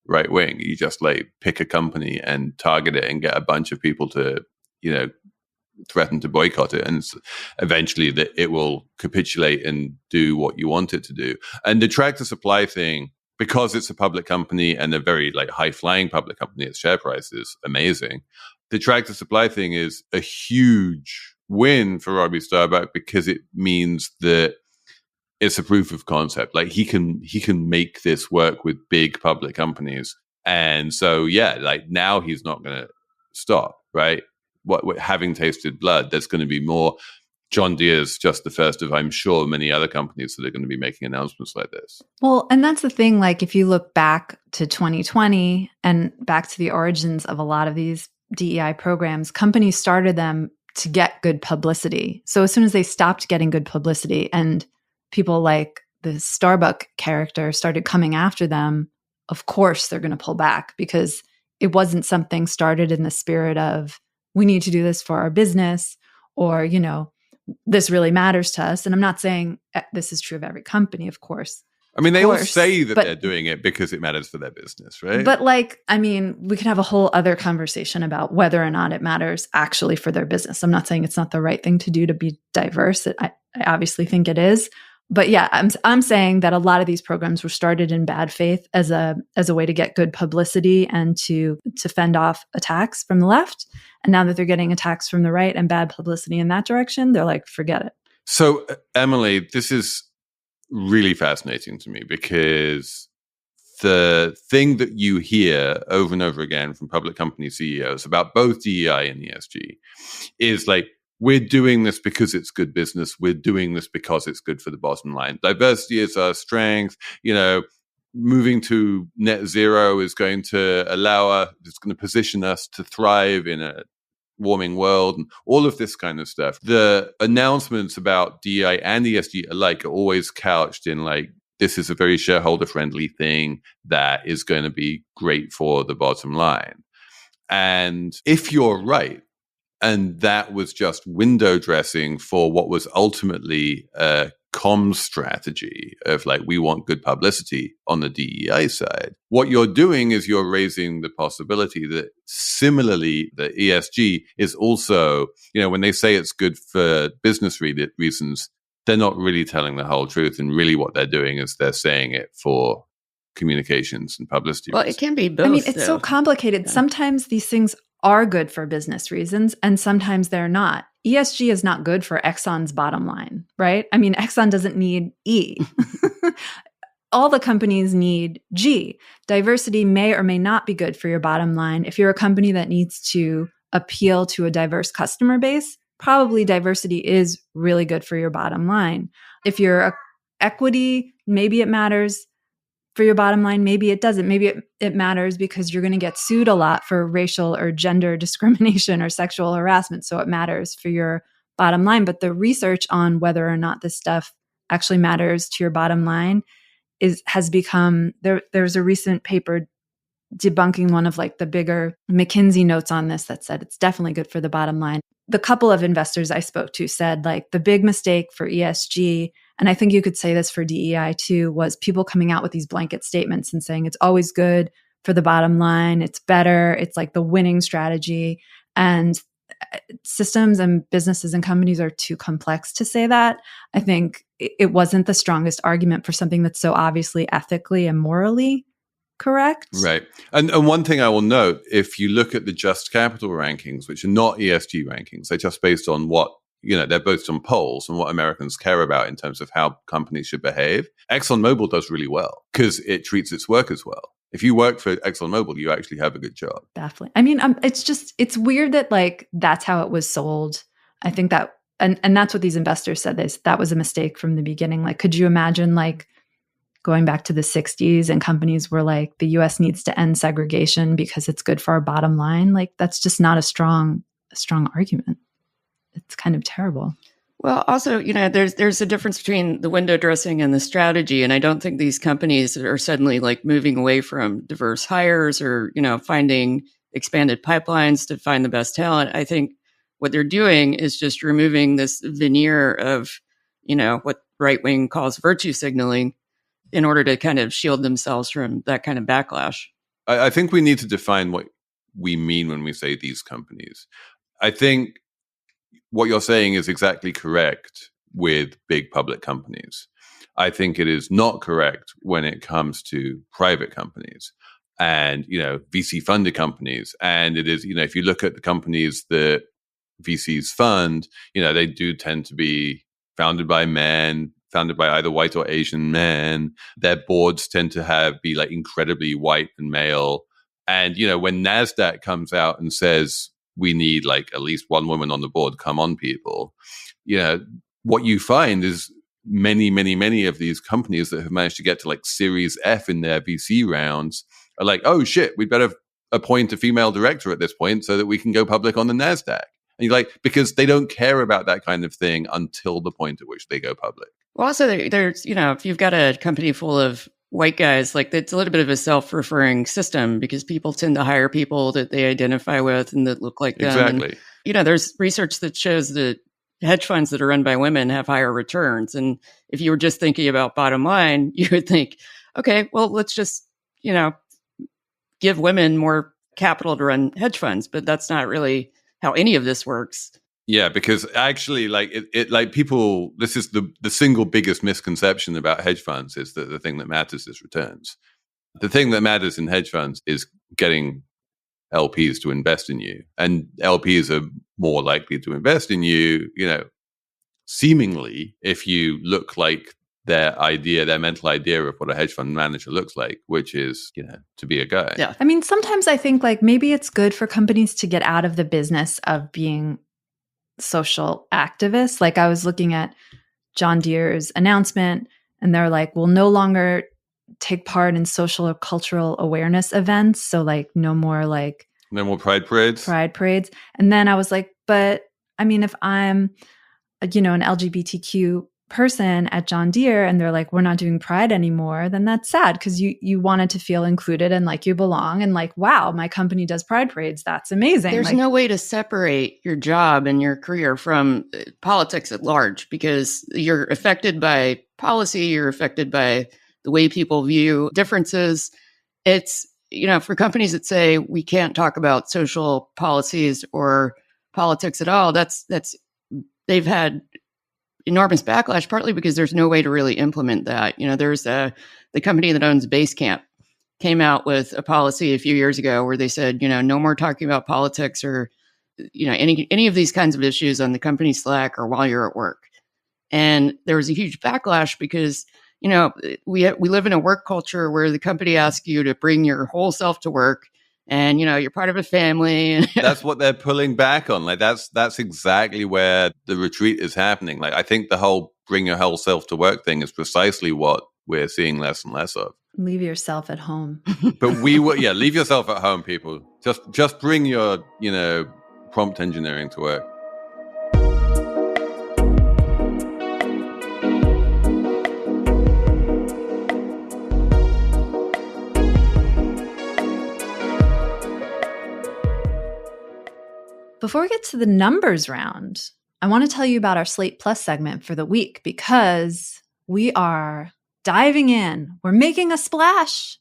right wing. You just like pick a company and target it and get a bunch of people to threaten to boycott it, and eventually that it will capitulate and do what you want it to do. And the Tractor Supply thing, because it's a public company and a very like high-flying public company, its share price is amazing. The Tractor Supply thing is a huge win for Robbie Starbuck because it means that it's a proof of concept. Like he can make this work with big public companies, and so like now he's not going to stop, right? What having tasted blood, there's going to be more. John Deere's just the first of, I'm sure, many other companies that are going to be making announcements like this. Well, and that's the thing, like if you look back to 2020 and back to the origins of a lot of these DEI programs, companies started them to get good publicity. So as soon as they stopped getting good publicity and people like the Starbuck character started coming after them, of course they're going to pull back because it wasn't something started in the spirit of, we need to do this for our business, or, this really matters to us. And I'm not saying this is true of every company, of course. I mean, they all say that they're doing it because it matters for their business, right? But we could have a whole other conversation about whether or not it matters actually for their business. I'm not saying it's not the right thing to do to be diverse. I obviously think it is. But yeah, I'm saying that a lot of these programs were started in bad faith as a way to get good publicity and to fend off attacks from the left. And now that they're getting attacks from the right and bad publicity in that direction, they're like, forget it. So, Emily, this is really fascinating to me because the thing that you hear over and over again from public company CEOs about both DEI and ESG is like, we're doing this because it's good business. We're doing this because it's good for the bottom line. Diversity is our strength. Moving to net zero is going to it's going to position us to thrive in a warming world and all of this kind of stuff. The announcements about DEI and ESG alike are always couched in like, this is a very shareholder friendly thing that is going to be great for the bottom line. And if you're right, and that was just window dressing for what was ultimately a comms strategy of like, we want good publicity on the DEI side. What you're doing is you're raising the possibility that similarly, the ESG is also, when they say it's good for business reasons, they're not really telling the whole truth. And really what they're doing is they're saying it for communications and publicity. Well, it can be both. I mean, it's so complicated. Yeah. Sometimes these things are good for business reasons, and sometimes they're not. ESG is not good for Exxon's bottom line, right? I mean, Exxon doesn't need E. All the companies need G. Diversity may or may not be good for your bottom line. If you're a company that needs to appeal to a diverse customer base, probably diversity is really good for your bottom line. If you're equity, maybe it matters for your bottom line. Maybe it doesn't. Maybe it matters because you're going to get sued a lot for racial or gender discrimination or sexual harassment. So it matters for your bottom line. But the research on whether or not this stuff actually matters to your bottom line has become, there's a recent paper debunking one of like the bigger McKinsey notes on this that said it's definitely good for the bottom line. The couple of investors I spoke to said like the big mistake for ESG, and I think you could say this for DEI too, was people coming out with these blanket statements and saying it's always good for the bottom line, it's better, it's like the winning strategy. And systems and businesses and companies are too complex to say that. I think it wasn't the strongest argument for something that's so obviously ethically and morally correct. Right. And one thing I will note, if you look at the Just Capital rankings, which are not ESG rankings, they're just based on what, they're based on polls and what Americans care about in terms of how companies should behave. ExxonMobil does really well because it treats its workers well. If you work for ExxonMobil, you actually have a good job. Definitely. I mean, it's weird that like, that's how it was sold. I think that, and that's what these investors said, that was a mistake from the beginning. Like, could you imagine like, going back to the 60s and companies were like, the US needs to end segregation because it's good for our bottom line? Like, that's just not a strong argument. It's kind of terrible. Well, also, there's a difference between the window dressing and the strategy. And I don't think these companies are suddenly like moving away from diverse hires or, finding expanded pipelines to find the best talent. I think what they're doing is just removing this veneer of, what right wing calls virtue signaling, in order to kind of shield themselves from that kind of backlash. I think we need to define what we mean when we say these companies. I think what you're saying is exactly correct with big public companies. I think it is not correct when it comes to private companies and, VC funded companies. And it is, if you look at the companies that VCs fund, they do tend to be founded by men, founded by either white or Asian men. Their boards tend to be like incredibly white and male. And, when NASDAQ comes out and says, we need like at least one woman on the board, come on, people, what you find is many, many, many of these companies that have managed to get to like Series F in their VC rounds are like, oh shit, we'd better appoint a female director at this point so that we can go public on the NASDAQ. And you're like, because they don't care about that kind of thing until the point at which they go public. Well, also, there's, if you've got a company full of white guys, like it's a little bit of a self-referring system because people tend to hire people that they identify with and that look like them. Exactly. And, there's research that shows that hedge funds that are run by women have higher returns. And if you were just thinking about bottom line, you would think, okay, well, let's just, give women more capital to run hedge funds. But that's not really how any of this works. Yeah, because actually, like people, this is the single biggest misconception about hedge funds is that the thing that matters is returns. The thing that matters in hedge funds is getting LPs to invest in you, and LPs are more likely to invest in you, seemingly if you look like their mental idea of what a hedge fund manager looks like, which is, to be a guy. Yeah. I mean, sometimes I think like maybe it's good for companies to get out of the business of being social activists. Like I was looking at John Deere's announcement and they're like, we'll no longer take part in social or cultural awareness events. So like no more pride parades. And then I was like, but I mean, if I'm, an LGBTQ person at John Deere and they're like, we're not doing Pride anymore, then that's sad because you wanted to feel included and like you belong and like, wow, my company does Pride parades. That's amazing. There's like, no way to separate your job and your career from politics at large because you're affected by policy, you're affected by the way people view differences. It's, for companies that say we can't talk about social policies or politics at all, they've had enormous backlash, partly because there's no way to really implement that. There's the company that owns Basecamp came out with a policy a few years ago where they said, no more talking about politics or, any of these kinds of issues on the company Slack or while you're at work. And there was a huge backlash because, we live in a work culture where the company asks you to bring your whole self to work. And, you're part of a family. That's what they're pulling back on. Like, that's exactly where the retreat is happening. Like, I think the whole bring your whole self to work thing is precisely what we're seeing less and less of. Leave yourself at home. But leave yourself at home, people. Just bring your, prompt engineering to work. Before we get to the numbers round, I want to tell you about our Slate Plus segment for the week because we are diving in. We're making a splash.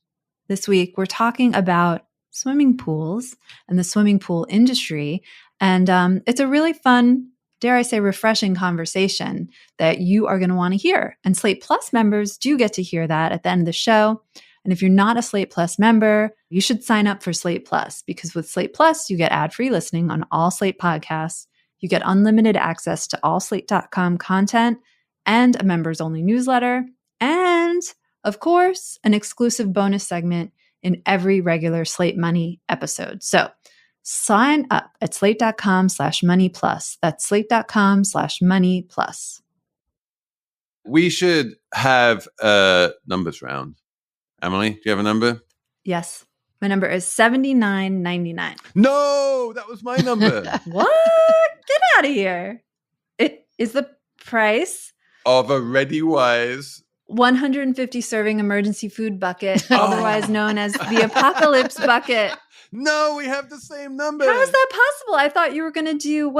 This week, we're talking about swimming pools and the swimming pool industry. And it's a really fun, dare I say, refreshing conversation that you are going to want to hear. And Slate Plus members do get to hear that at the end of the show. And if you're not a Slate Plus member, you should sign up for Slate Plus because with Slate Plus, you get ad-free listening on all Slate podcasts. You get unlimited access to all Slate.com content and a members-only newsletter. And, of course, an exclusive bonus segment in every regular Slate Money episode. So sign up at slate.com/moneyplus. That's slate.com/moneyplus. We should have a numbers round. Emily, do you have a number? Yes. My number is $79.99. No, that was my number. What? Get out of here. It is the price of a ReadyWise 150 serving emergency food bucket, otherwise known as the apocalypse bucket. No, we have the same number. How is that possible? I thought you were going to do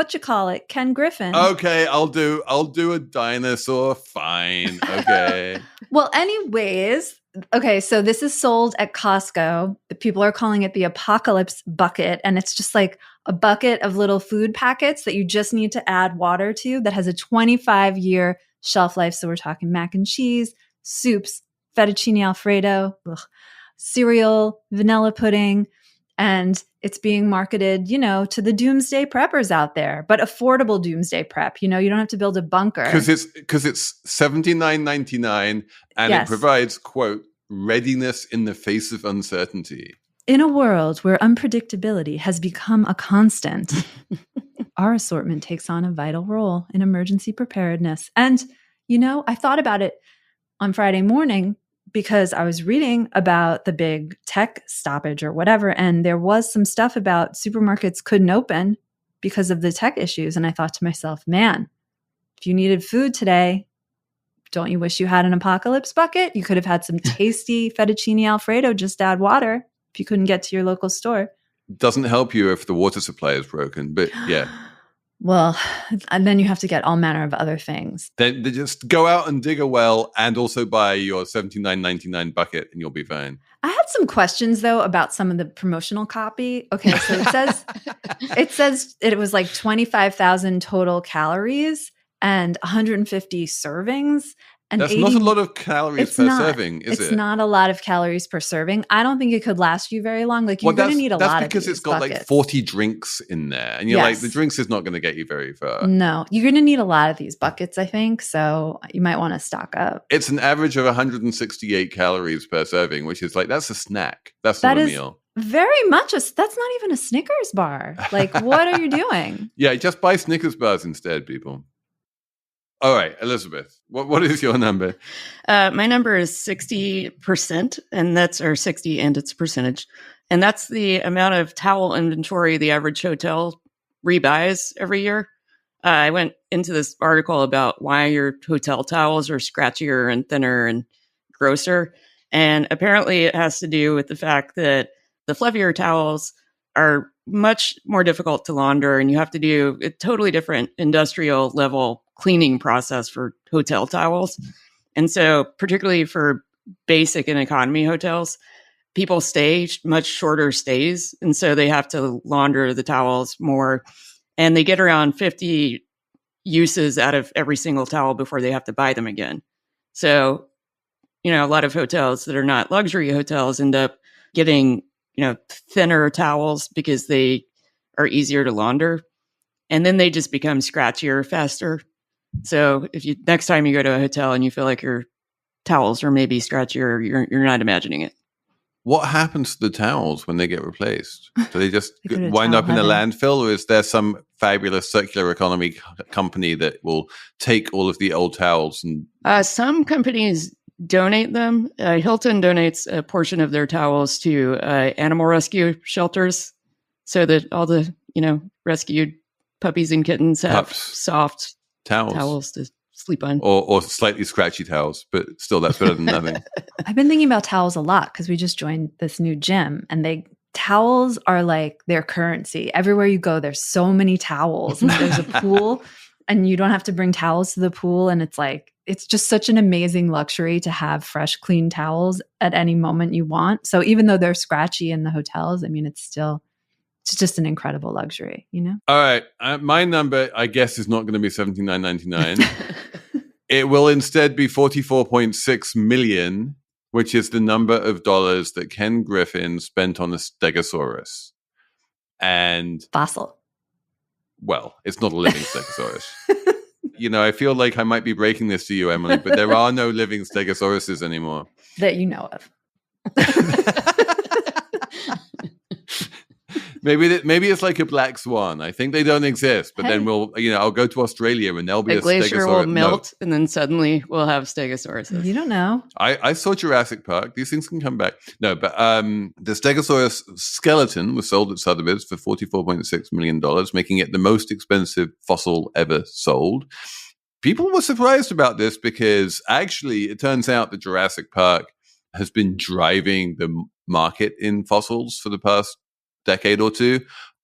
Ken Griffin. Okay, I'll do a dinosaur. Fine. Okay. Well, anyways, okay, so this is sold at Costco. People are calling it the apocalypse bucket, and it's just like a bucket of little food packets that you just need to add water to that has a 25-year shelf life. So we're talking mac and cheese, soups, fettuccine Alfredo, cereal, vanilla pudding. And it's being marketed, to the doomsday preppers out there, but affordable doomsday prep. You don't have to build a bunker. Because it's $79.99 and yes. It provides, quote, readiness in the face of uncertainty. In a world where unpredictability has become a constant, our assortment takes on a vital role in emergency preparedness. And, I thought about it on Friday morning because I was reading about the big tech stoppage or whatever, and there was some stuff about supermarkets couldn't open because of the tech issues. And I thought to myself, man, if you needed food today, don't you wish you had an apocalypse bucket? You could have had some tasty fettuccine Alfredo, just add water if you couldn't get to your local store. Doesn't help you if the water supply is broken, but yeah. Well, and then you have to get all manner of other things. Then just go out and dig a well and also buy your $79.99 bucket and you'll be fine. I had some questions, though, about some of the promotional copy. Okay, so it says it was like 25,000 total calories and 150 servings. And that's not a lot of calories per serving, is it? It's not a lot of calories per serving. I don't think it could last you very long. Like, you're going to need a lot of That's because it's got buckets. like 40 drinks in there. And you're like, the drinks is not going to get you very far. No, you're going to need a lot of these buckets, I think. So you might want to stock up. It's an average of 168 calories per serving, which is like, that's a snack. That's not a meal. Very much. That's not even a Snickers bar. Like, what are you doing? Yeah, just buy Snickers bars instead, people. All right, Elizabeth, what is your number? My number is 60%, and that's or 60 and its percentage. And that's the amount of towel inventory the average hotel rebuys every year. I went into this article about why your hotel towels are scratchier and thinner and grosser. And apparently it has to do with the fact that the fluffier towels are much more difficult to launder, and you have to do a totally different industrial level cleaning process for hotel towels. And so particularly for basic and economy hotels, people stay much shorter stays. And so they have to launder the towels more. And they get around 50 uses out of every single towel before they have to buy them again. So, a lot of hotels that are not luxury hotels end up getting, thinner towels because they are easier to launder. And then they just become scratchier faster. So if next time you go to a hotel and you feel like your towels are maybe scratchier, you're not imagining it. What happens to the towels when they get replaced? Do they just wind up in a landfill, or is there some fabulous circular economy company that will take all of the old towels? And some companies donate them. Hilton donates a portion of their towels to animal rescue shelters so that all the, rescued puppies and kittens have soft towels to sleep on. Or slightly scratchy towels, but still that's better than nothing. I've been thinking about towels a lot because we just joined this new gym, and towels are like their currency. Everywhere you go, there's so many towels. And there's a pool and you don't have to bring towels to the pool. And it's just such an amazing luxury to have fresh, clean towels at any moment you want. So even though they're scratchy in the hotels, it's just an incredible luxury, All right. My number, I guess, is not going to be $79.99. It will instead be $44.6 million, which is the number of dollars that Ken Griffin spent on the Stegosaurus. And fossil. Well, it's not a living Stegosaurus. I feel like I might be breaking this to you, Emily, but there are no living Stegosauruses anymore. That you know of. Maybe it's like a black swan. I think they don't exist, but then I'll go to Australia and there'll be a glacier will melt, and then suddenly we'll have Stegosauruses. You don't know. I saw Jurassic Park. These things can come back. No, but the Stegosaurus skeleton was sold at Sotheby's for $44.6 million, making it the most expensive fossil ever sold. People were surprised about this because actually it turns out that Jurassic Park has been driving the market in fossils for the past decade or two,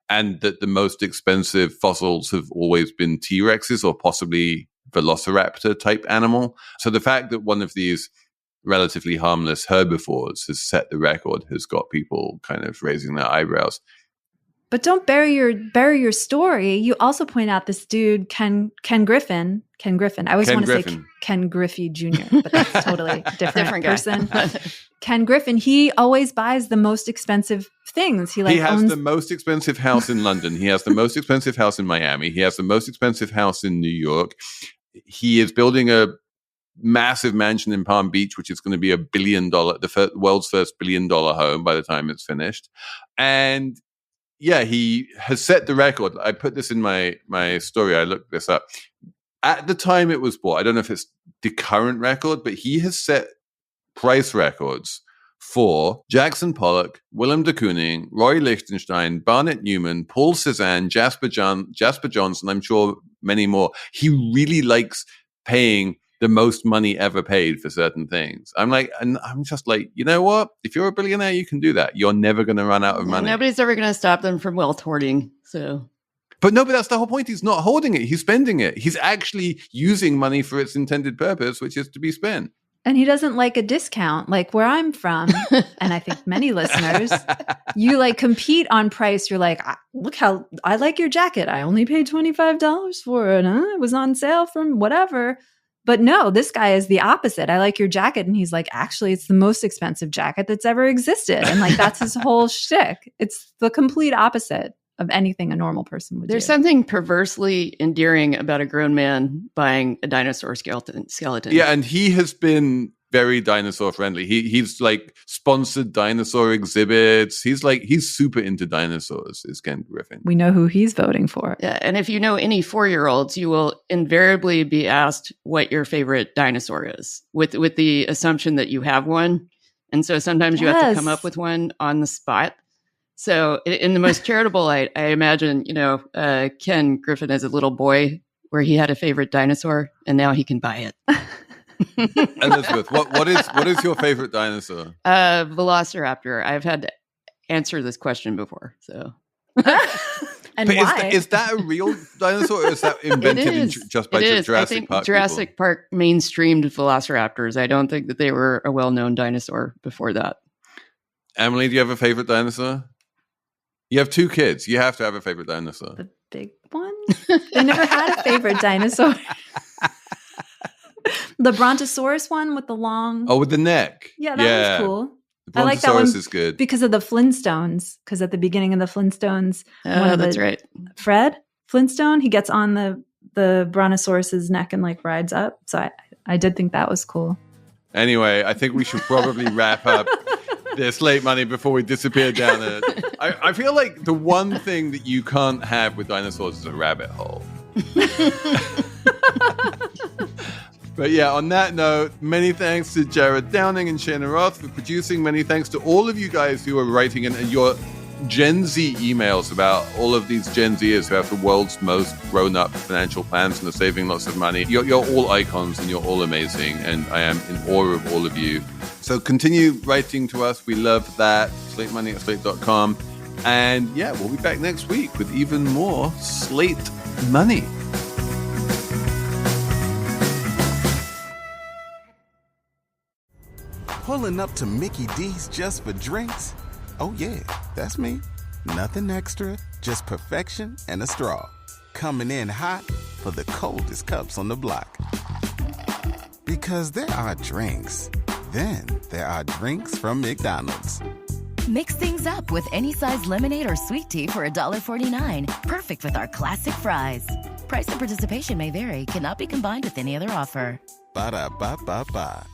and that the most expensive fossils have always been T-Rexes or possibly Velociraptor type animal. So the fact that one of these relatively harmless herbivores has set the record has got people kind of raising their eyebrows. But don't bury your story. You also point out this dude, Ken Griffin. I always want to say Ken Griffey Jr., but that's totally different person. Ken Griffin, he always buys the most expensive things. He has the most expensive house in London. He has the most expensive house in Miami. He has the most expensive house in New York. He is building a massive mansion in Palm Beach, which is going to be $1 billion, the world's first $1 billion home by the time it's finished. And yeah, he has set the record. I put this in my story. I looked this up. At the time it was bought, I don't know if it's the current record, but he has set price records for Jackson Pollock, Willem de Kooning, Roy Lichtenstein, Barnett Newman, Paul Cézanne, Jasper Johnson, I'm sure many more. He really likes paying the most money ever paid for certain things. I'm just like, you know what? If you're a billionaire, you can do that. You're never going to run out of money. Nobody's ever going to stop them from wealth hoarding. But that's the whole point. He's not hoarding it. He's spending it. He's actually using money for its intended purpose, which is to be spent. And he doesn't like a discount, like where I'm from. And I think many listeners, you compete on price. You're like, look how I like your jacket. I only paid $25 for it. It was on sale from whatever. But no, this guy is the opposite. I like your jacket. And he's like, actually, it's the most expensive jacket that's ever existed. And that's his whole shtick. It's the complete opposite of anything a normal person would do. There's something perversely endearing about a grown man buying a dinosaur skeleton. Yeah, and he has been very dinosaur friendly. He's sponsored dinosaur exhibits. He's super into dinosaurs, is Ken Griffin. We know who he's voting for. Yeah, and if you know any 4-year-olds, you will invariably be asked what your favorite dinosaur is, with the assumption that you have one. And so sometimes you have to come up with one on the spot. So in the most charitable light, I imagine, Ken Griffin as a little boy where he had a favorite dinosaur and now he can buy it. Elizabeth, what is your favorite dinosaur? Velociraptor. I've had to answer this question before, so. And but why? Is that a real dinosaur, or is that invented just by Jurassic Park? Jurassic Park mainstreamed velociraptors. I don't think that they were a well-known dinosaur before that. Emily, do you have a favorite dinosaur? You have 2 kids. You have to have a favorite dinosaur. The big one? They never had a favorite dinosaur. The Brontosaurus one with the long... Oh, with the neck. Yeah, that was cool. The I like that one is good. because of the Flintstones. Because at the beginning of the Flintstones... that's right. Fred Flintstone, he gets on the Brontosaurus's neck and like rides up. So I did think that was cool. Anyway, I think we should probably wrap up this Slate Money before we disappear down it. I feel like the one thing that you can't have with dinosaurs is a rabbit hole. But yeah, on that note, many thanks to Jared Downing and Cheyna Roth for producing. Many thanks to all of you guys who are writing in your Gen Z emails about all of these Gen Zers who have the world's most grown-up financial plans and are saving lots of money. You're all icons and you're all amazing, and I am in awe of all of you. So continue writing to us. We love that. SlateMoney@slate.com. And yeah, we'll be back next week with even more Slate Money. Pulling up to Mickey D's just for drinks? Oh yeah, that's me. Nothing extra, just perfection and a straw. Coming in hot for the coldest cups on the block. Because there are drinks. Then there are drinks from McDonald's. Mix things up with any size lemonade or sweet tea for $1.49. Perfect with our classic fries. Price and participation may vary. Cannot be combined with any other offer. Ba-da-ba-ba-ba.